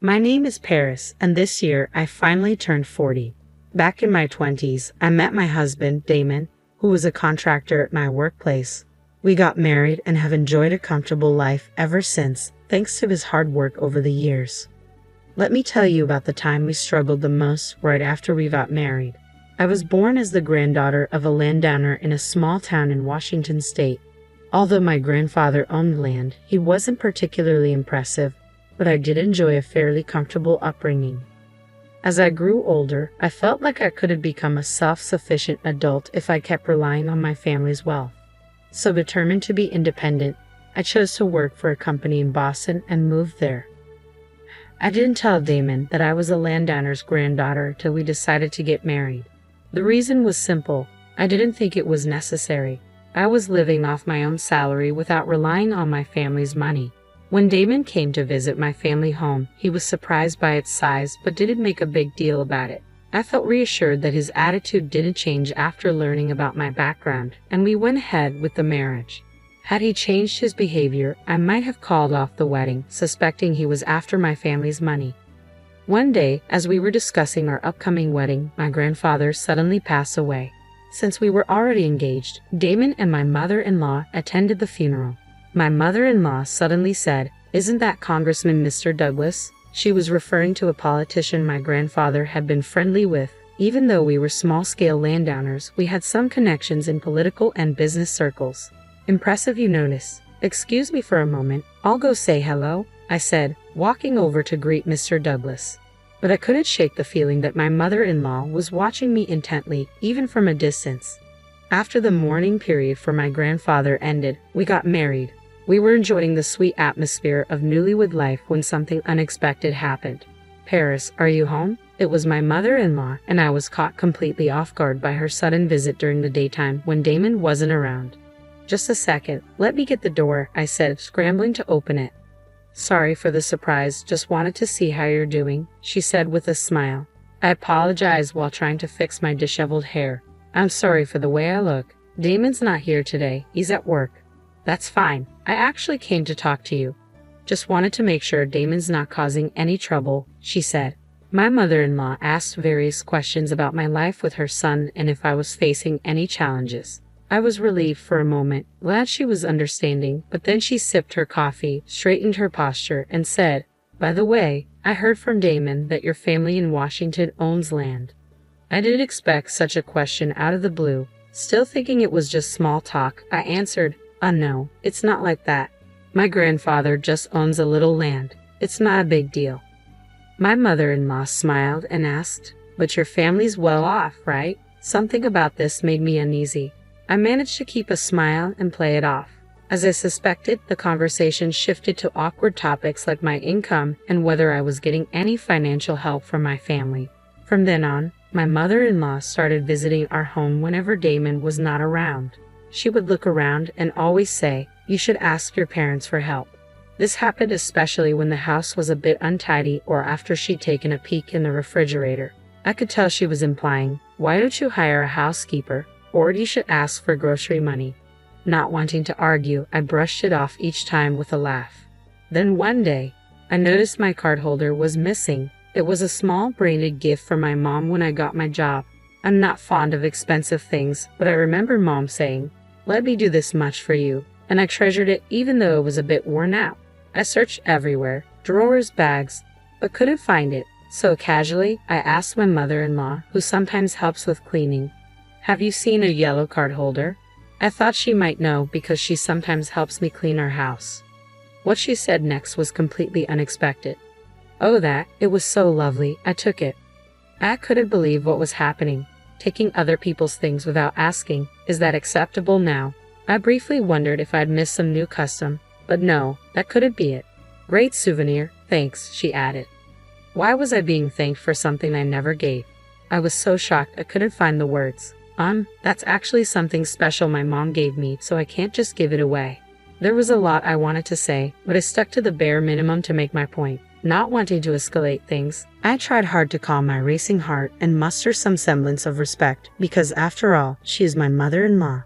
My name is Paris, and this year I finally turned 40. Back in my 20s, I met my husband, Damon, who was a contractor at my workplace. We got married and have enjoyed a comfortable life ever since, thanks to his hard work over the years. Let me tell you about the time we struggled the most right after we got married. I was born as the granddaughter of a landowner in a small town in Washington state. Although my grandfather owned land, he wasn't particularly impressive, but I did enjoy a fairly comfortable upbringing. As I grew older, I felt like I couldn't become a self-sufficient adult if I kept relying on my family's wealth. So determined to be independent, I chose to work for a company in Boston and moved there. I didn't tell Damon that I was a landowner's granddaughter till we decided to get married. The reason was simple. I didn't think it was necessary. I was living off my own salary without relying on my family's money. When Damon came to visit my family home, he was surprised by its size but didn't make a big deal about it. I felt reassured that his attitude didn't change after learning about my background, and we went ahead with the marriage. Had he changed his behavior, I might have called off the wedding, suspecting he was after my family's money. One day, as we were discussing our upcoming wedding, my grandfather suddenly passed away. Since we were already engaged, Damon and my mother-in-law attended the funeral. My mother-in-law suddenly said, "Isn't that Congressman Mr. Douglas?" She was referring to a politician my grandfather had been friendly with. Even though we were small-scale landowners, we had some connections in political and business circles. "Impressive, you notice. Excuse me for a moment, I'll go say hello," I said, walking over to greet Mr. Douglas. But I couldn't shake the feeling that my mother-in-law was watching me intently, even from a distance. After the mourning period for my grandfather ended, we got married. We were enjoying the sweet atmosphere of newlywed life when something unexpected happened. "Paris, are you home?" It was my mother-in-law, and I was caught completely off guard by her sudden visit during the daytime when Damon wasn't around. "Just a second, let me get the door," I said, scrambling to open it. "Sorry for the surprise, just wanted to see how you're doing," she said with a smile. I apologized while trying to fix my disheveled hair. "I'm sorry for the way I look. Damon's not here today, he's at work." "That's fine. I actually came to talk to you. Just wanted to make sure Damon's not causing any trouble," she said. My mother-in-law asked various questions about my life with her son and if I was facing any challenges. I was relieved for a moment, glad she was understanding, but then she sipped her coffee, straightened her posture, and said, "By the way, I heard from Damon that your family in Washington owns land." I didn't expect such a question out of the blue. Still thinking it was just small talk, I answered, "No, it's not like that. My grandfather just owns a little land. It's not a big deal." My mother-in-law smiled and asked, "But your family's well off, right?" Something about this made me uneasy. I managed to keep a smile and play it off. As I suspected, the conversation shifted to awkward topics like my income and whether I was getting any financial help from my family. From then on, my mother-in-law started visiting our home whenever Damon was not around. She would look around and always say, "You should ask your parents for help." This happened especially when the house was a bit untidy or after she'd taken a peek in the refrigerator. I could tell she was implying, "Why don't you hire a housekeeper? Or you should ask for grocery money." Not wanting to argue, I brushed it off each time with a laugh. Then one day, I noticed my card holder was missing. It was a small branded gift from my mom when I got my job. I'm not fond of expensive things, but I remember Mom saying, "Let me do this much for you," and I treasured it even though it was a bit worn out. I searched everywhere, drawers, bags, but couldn't find it. So casually, I asked my mother-in-law, who sometimes helps with cleaning, "Have you seen a yellow card holder?" I thought she might know because she sometimes helps me clean our house. What she said next was completely unexpected. "Oh, that, it was so lovely, I took it." I couldn't believe what was happening. Taking other people's things without asking, is that acceptable now? I briefly wondered if I'd missed some new custom, but no, that couldn't be it. "Great souvenir, thanks," she added. Why was I being thanked for something I never gave? I was so shocked I couldn't find the words. That's actually something special my mom gave me, so I can't just give it away." There was a lot I wanted to say, but I stuck to the bare minimum to make my point. Not wanting to escalate things, I tried hard to calm my racing heart and muster some semblance of respect, because after all, she is my mother-in-law.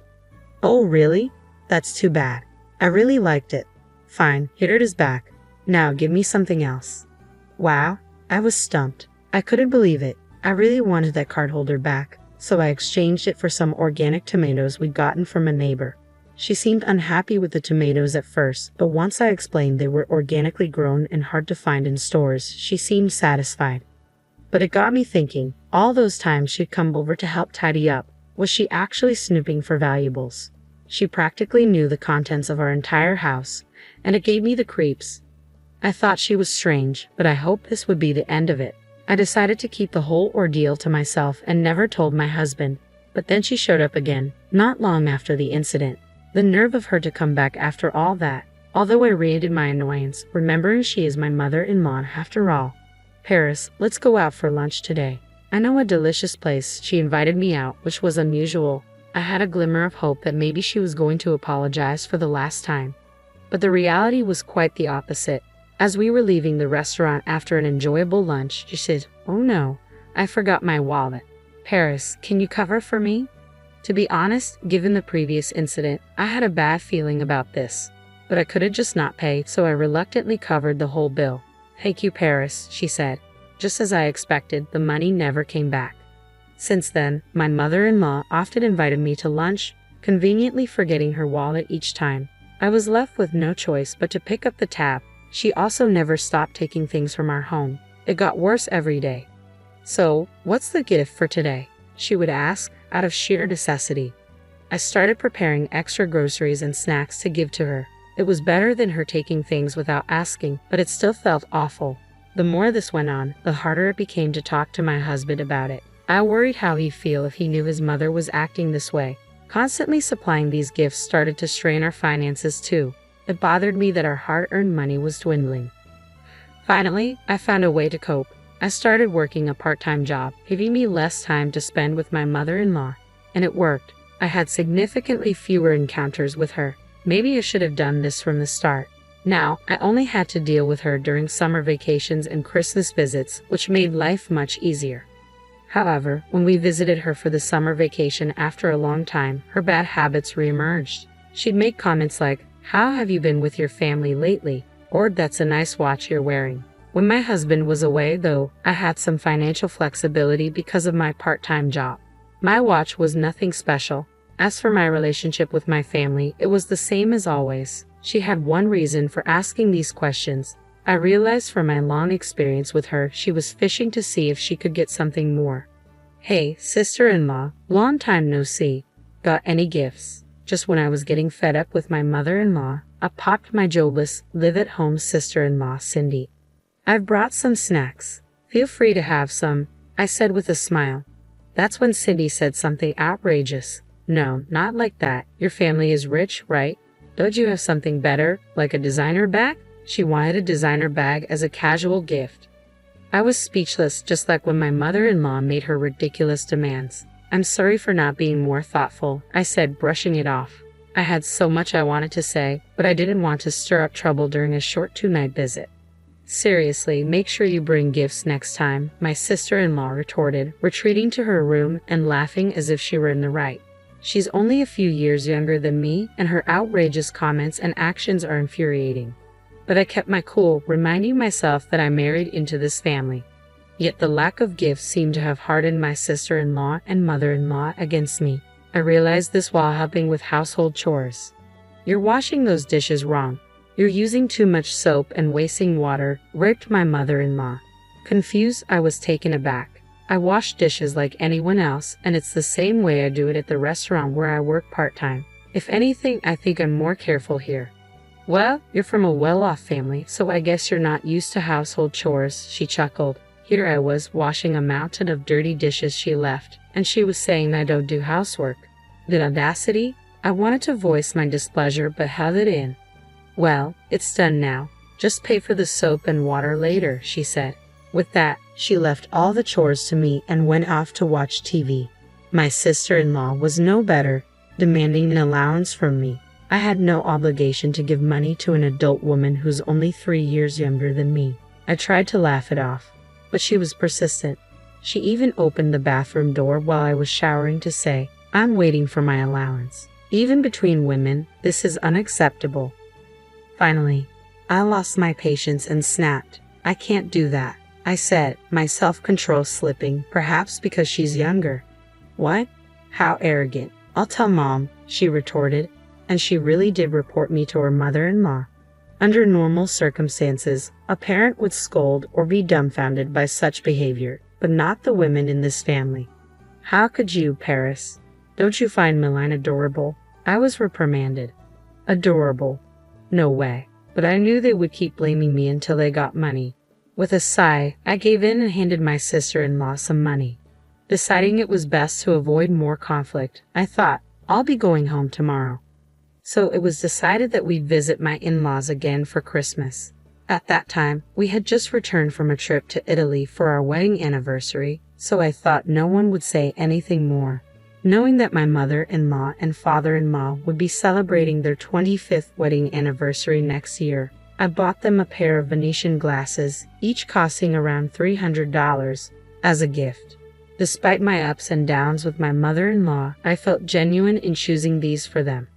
"Oh, really? That's too bad. I really liked it. Fine, here it is back. Now give me something else." Wow, I was stumped. I couldn't believe it. I really wanted that card holder back, so I exchanged it for some organic tomatoes we'd gotten from a neighbor. She seemed unhappy with the tomatoes at first, but once I explained they were organically grown and hard to find in stores, she seemed satisfied. But it got me thinking, all those times she'd come over to help tidy up, was she actually snooping for valuables? She practically knew the contents of our entire house, and it gave me the creeps. I thought she was strange, but I hoped this would be the end of it. I decided to keep the whole ordeal to myself and never told my husband, but then she showed up again, not long after the incident. The nerve of her to come back after all that, although I rated my annoyance, remembering she is my mother-in-law after all. Paris, let's go out for lunch today. I know a delicious place. She invited me out, which was unusual. I had a glimmer of hope that maybe she was going to apologize for the last time. But the reality was quite the opposite. As we were leaving the restaurant after an enjoyable lunch, she said, "Oh no, I forgot my wallet. Paris, can you cover for me?" To be honest, given the previous incident, I had a bad feeling about this. But I could just not pay, so I reluctantly covered the whole bill. "Thank you, Paris," she said. Just as I expected, the money never came back. Since then, my mother-in-law often invited me to lunch, conveniently forgetting her wallet each time. I was left with no choice but to pick up the tab. She also never stopped taking things from our home. It got worse every day. "So, what's the gift for today?" she would ask, out of sheer necessity. I started preparing extra groceries and snacks to give to her. It was better than her taking things without asking, but it still felt awful. The more this went on, the harder it became to talk to my husband about it. I worried how he'd feel if he knew his mother was acting this way. Constantly supplying these gifts started to strain our finances too. It bothered me that our hard-earned money was dwindling. Finally, I found a way to cope. I started working a part-time job, giving me less time to spend with my mother-in-law. And it worked. I had significantly fewer encounters with her. Maybe I should have done this from the start. Now, I only had to deal with her during summer vacations and Christmas visits, which made life much easier. However, when we visited her for the summer vacation after a long time, her bad habits reemerged. She'd make comments like, "How have you been with your family lately?" Or, "That's a nice watch you're wearing." When my husband was away, though, I had some financial flexibility because of my part-time job. My watch was nothing special. As for my relationship with my family, it was the same as always. She had one reason for asking these questions. I realized from my long experience with her, she was fishing to see if she could get something more. "Hey, sister-in-law, long time no see. Got any gifts?" Just when I was getting fed up with my mother-in-law, I popped my jobless, live-at-home sister-in-law, Cindy. "I've brought some snacks. Feel free to have some," I said with a smile. That's when Cindy said something outrageous. "No, not like that. Your family is rich, right? Don't you have something better, like a designer bag?" She wanted a designer bag as a casual gift. I was speechless, just like when my mother-in-law made her ridiculous demands. "I'm sorry for not being more thoughtful," I said, brushing it off. I had so much I wanted to say, but I didn't want to stir up trouble during a short two-night visit. "Seriously, make sure you bring gifts next time," my sister-in-law retorted, retreating to her room and laughing as if she were in the right. She's only a few years younger than me, and her outrageous comments and actions are infuriating. But I kept my cool, reminding myself that I married into this family. Yet the lack of gifts seemed to have hardened my sister-in-law and mother-in-law against me. I realized this while helping with household chores. "You're washing those dishes wrong. You're using too much soap and wasting water," ripped my mother-in-law. Confused, I was taken aback. I wash dishes like anyone else, and it's the same way I do it at the restaurant where I work part-time. If anything, I think I'm more careful here. "Well, you're from a well-off family, so I guess you're not used to household chores," she chuckled. Here I was, washing a mountain of dirty dishes she left, and she was saying I don't do housework. The audacity! I wanted to voice my displeasure, but held it in. "Well, it's done now. Just pay for the soap and water later," she said. With that, she left all the chores to me and went off to watch TV. My sister-in-law was no better, demanding an allowance from me. I had no obligation to give money to an adult woman who's only 3 years younger than me. I tried to laugh it off, but she was persistent. She even opened the bathroom door while I was showering to say, "I'm waiting for my allowance." Even between women, this is unacceptable. Finally, I lost my patience and snapped. I can't do that, I said, my self-control slipping, perhaps because she's younger. What? How arrogant. I'll tell Mom, she retorted, and she really did report me to her mother-in-law. Under normal circumstances, a parent would scold or be dumbfounded by such behavior, but not the women in this family. How could you, Paris? Don't you find Milan adorable? I was reprimanded. Adorable? No way. But I knew they would keep blaming me until they got money. With a sigh, I gave in and handed my sister-in-law some money. Deciding it was best to avoid more conflict, I thought, I'll be going home tomorrow. So it was decided that we'd visit my in-laws again for Christmas. At that time, we had just returned from a trip to Italy for our wedding anniversary, so I thought no one would say anything more. Knowing that my mother-in-law and father-in-law would be celebrating their 25th wedding anniversary next year, I bought them a pair of Venetian glasses, each costing around $300, as a gift. Despite my ups and downs with my mother-in-law, I felt genuine in choosing these for them.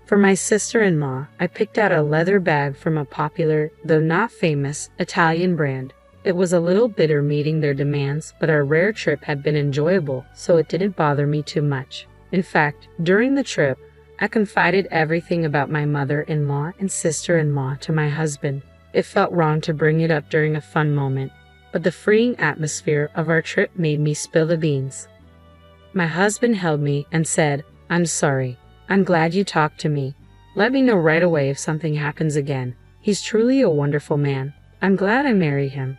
For my sister-in-law, I picked out a leather bag from a popular, though not famous, Italian brand. It was a little bitter meeting their demands, but our rare trip had been enjoyable, so it didn't bother me too much. In fact, during the trip, I confided everything about my mother-in-law and sister-in-law to my husband. It felt wrong to bring it up during a fun moment, but the freeing atmosphere of our trip made me spill the beans. My husband held me and said, "I'm sorry. I'm glad you talked to me. Let me know right away if something happens again. He's truly a wonderful man. I'm glad I married him."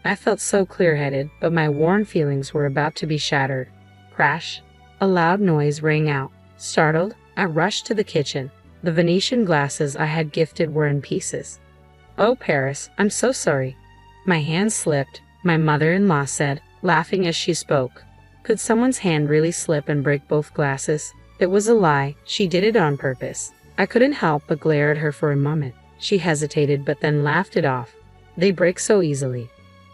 I felt so clear-headed, but my worn feelings were about to be shattered. Crash! A loud noise rang out. Startled, I rushed to the kitchen. The Venetian glasses I had gifted were in pieces. "Oh, Paris, I'm so sorry." My hand slipped, my mother-in-law said, laughing as she spoke. Could someone's hand really slip and break both glasses? It was a lie. She did it on purpose. I couldn't help but glare at her for a moment. She hesitated but then laughed it off. They break so easily.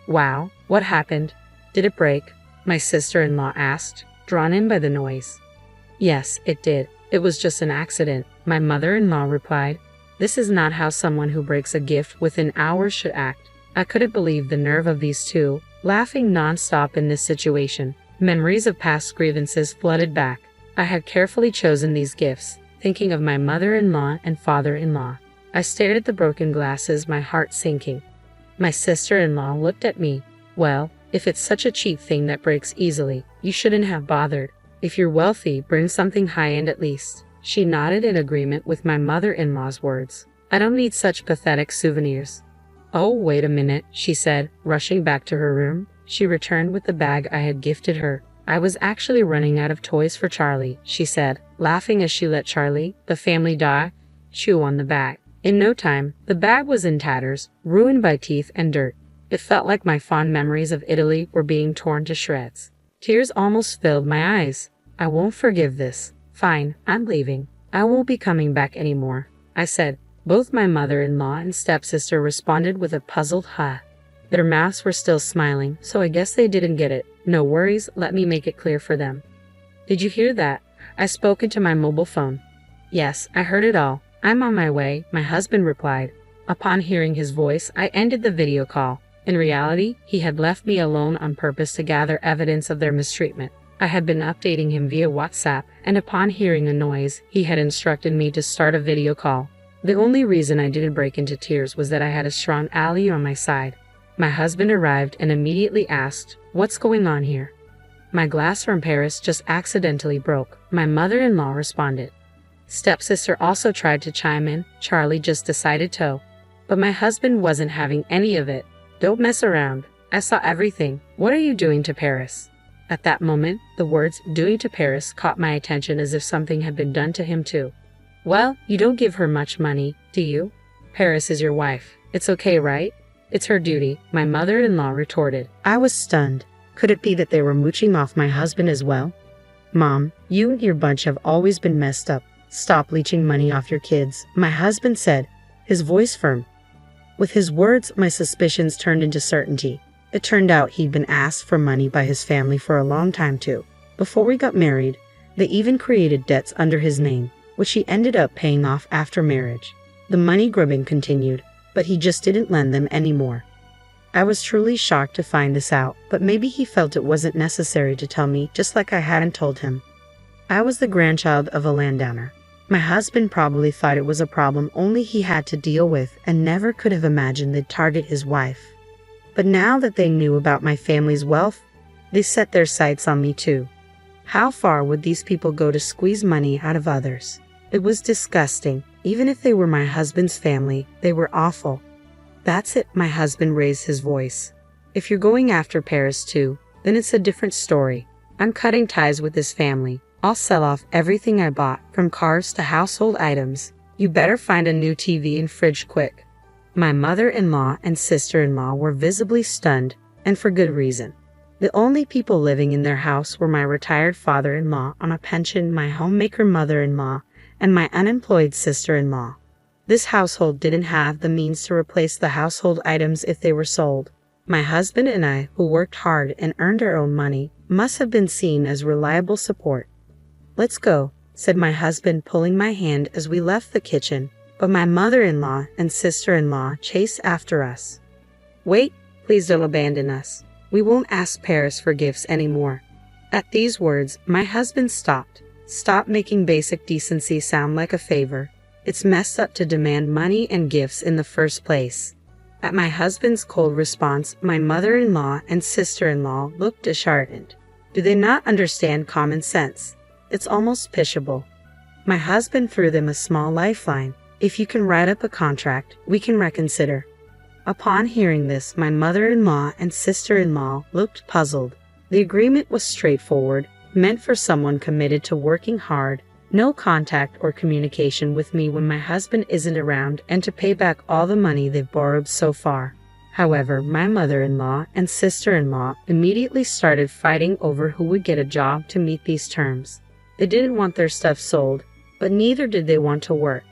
Wow, what happened? Did it break? My sister-in-law asked, drawn in by the noise. Yes, it did. It was just an accident, my mother-in-law replied. This is not how someone who breaks a gift within hours should act. I couldn't believe the nerve of these two, laughing non-stop in this situation. Memories of past grievances flooded back. I had carefully chosen these gifts, thinking of my mother-in-law and father-in-law. I stared at the broken glasses, my heart sinking. My sister-in-law looked at me. Well, if it's such a cheap thing that breaks easily, you shouldn't have bothered. If you're wealthy, bring something high-end at least. She nodded in agreement with my mother-in-law's words. I don't need such pathetic souvenirs. Oh, wait a minute, she said, rushing back to her room. She returned with the bag I had gifted her. I was actually running out of toys for Charlie, she said, laughing as she let Charlie, the family dog, chew on the bag. In no time, the bag was in tatters, ruined by teeth and dirt. It felt like my fond memories of Italy were being torn to shreds. Tears almost filled my eyes. I won't forgive this. Fine, I'm leaving. I won't be coming back anymore, I said. Both my mother-in-law and stepsister responded with a puzzled huh. Their mouths were still smiling, so I guess they didn't get it. No worries, let me make it clear for them. Did you hear that? I spoke into my mobile phone. Yes, I heard it all. I'm on my way, my husband replied. Upon hearing his voice, I ended the video call. In reality, he had left me alone on purpose to gather evidence of their mistreatment. I had been updating him via WhatsApp, and upon hearing a noise, he had instructed me to start a video call. The only reason I didn't break into tears was that I had a strong ally on my side. My husband arrived and immediately asked, "What's going on here?" "My glass from Paris just accidentally broke," my mother-in-law responded. Stepsister also tried to chime in. Charlie just decided to. But my husband wasn't having any of it. "Don't mess around. I saw everything. What are you doing to Paris?" At that moment, the words "doing to Paris" caught my attention as if something had been done to him too. "Well, you don't give her much money, do you? Paris is your wife. It's okay, right? It's her duty," my mother-in-law retorted. I was stunned. Could it be that they were mooching off my husband as well? "Mom, you and your bunch have always been messed up. Stop leeching money off your kids," my husband said, his voice firm. With his words, my suspicions turned into certainty. It turned out he'd been asked for money by his family for a long time too. Before we got married, they even created debts under his name, which he ended up paying off after marriage. The money grubbing continued, but he just didn't lend them anymore. I was truly shocked to find this out, but maybe he felt it wasn't necessary to tell me, just like I hadn't told him. I was the grandchild of a landowner. My husband probably thought it was a problem only he had to deal with and never could have imagined they'd target his wife. But now that they knew about my family's wealth, they set their sights on me too. How far would these people go to squeeze money out of others? It was disgusting. Even if they were my husband's family, they were awful. That's it, my husband raised his voice. If you're going after Paris too, then it's a different story. I'm cutting ties with this family. I'll sell off everything I bought, from cars to household items. You better find a new TV and fridge quick. My mother-in-law and sister-in-law were visibly stunned, and for good reason. The only people living in their house were my retired father-in-law on a pension, my homemaker mother-in-law, and my unemployed sister-in-law. This household didn't have the means to replace the household items if they were sold. My husband and I, who worked hard and earned our own money, must have been seen as reliable support. "Let's go," said my husband, pulling my hand as we left the kitchen, but my mother-in-law and sister-in-law chased after us. "Wait, please don't abandon us. We won't ask Paris for gifts anymore." At these words, my husband stopped. "Stop making basic decency sound like a favor. It's messed up to demand money and gifts in the first place." At my husband's cold response, my mother-in-law and sister-in-law looked disheartened. Do they not understand common sense? It's almost pitiable. My husband threw them a small lifeline. "If you can write up a contract, we can reconsider." Upon hearing this, my mother-in-law and sister-in-law looked puzzled. The agreement was straightforward, meant for someone committed to working hard, no contact or communication with me when my husband isn't around, and to pay back all the money they've borrowed so far. However, my mother-in-law and sister-in-law immediately started fighting over who would get a job to meet these terms. They didn't want their stuff sold, but neither did they want to work.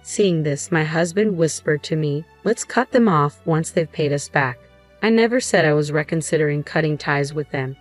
Seeing this, my husband whispered to me, "Let's cut them off once they've paid us back." I never said I was reconsidering cutting ties with them.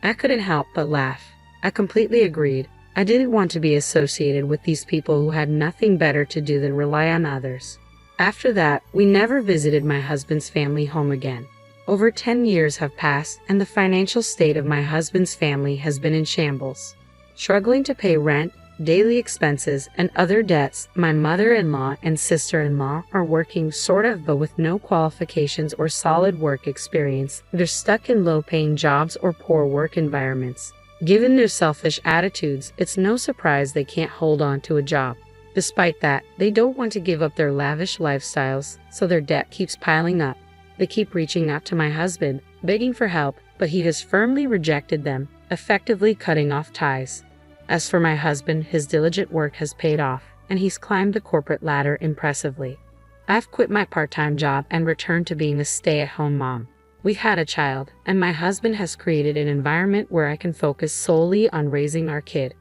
I couldn't help but laugh. I completely agreed. I didn't want to be associated with these people who had nothing better to do than rely on others. After that, we never visited my husband's family home again. Over 10 years have passed, and the financial state of my husband's family has been in shambles. Struggling to pay rent, daily expenses, and other debts, my mother-in-law and sister-in-law are working sort of, but with no qualifications or solid work experience. They're stuck in low-paying jobs or poor work environments. Given their selfish attitudes, it's no surprise they can't hold on to a job. Despite that, they don't want to give up their lavish lifestyles, so their debt keeps piling up. They keep reaching out to my husband, begging for help, but he has firmly rejected them, effectively cutting off ties. As for my husband, his diligent work has paid off, and he's climbed the corporate ladder impressively. I've quit my part-time job and returned to being a stay-at-home mom. We've had a child, and my husband has created an environment where I can focus solely on raising our kid.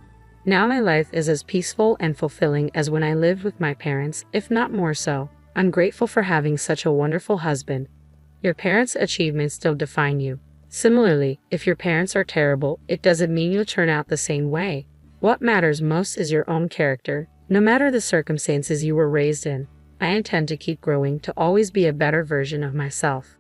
Now my life is as peaceful and fulfilling as when I lived with my parents, if not more so. I'm grateful for having such a wonderful husband. Your parents' achievements don't define you. Similarly, if your parents are terrible, it doesn't mean you'll turn out the same way. What matters most is your own character, no matter the circumstances you were raised in. I intend to keep growing to always be a better version of myself.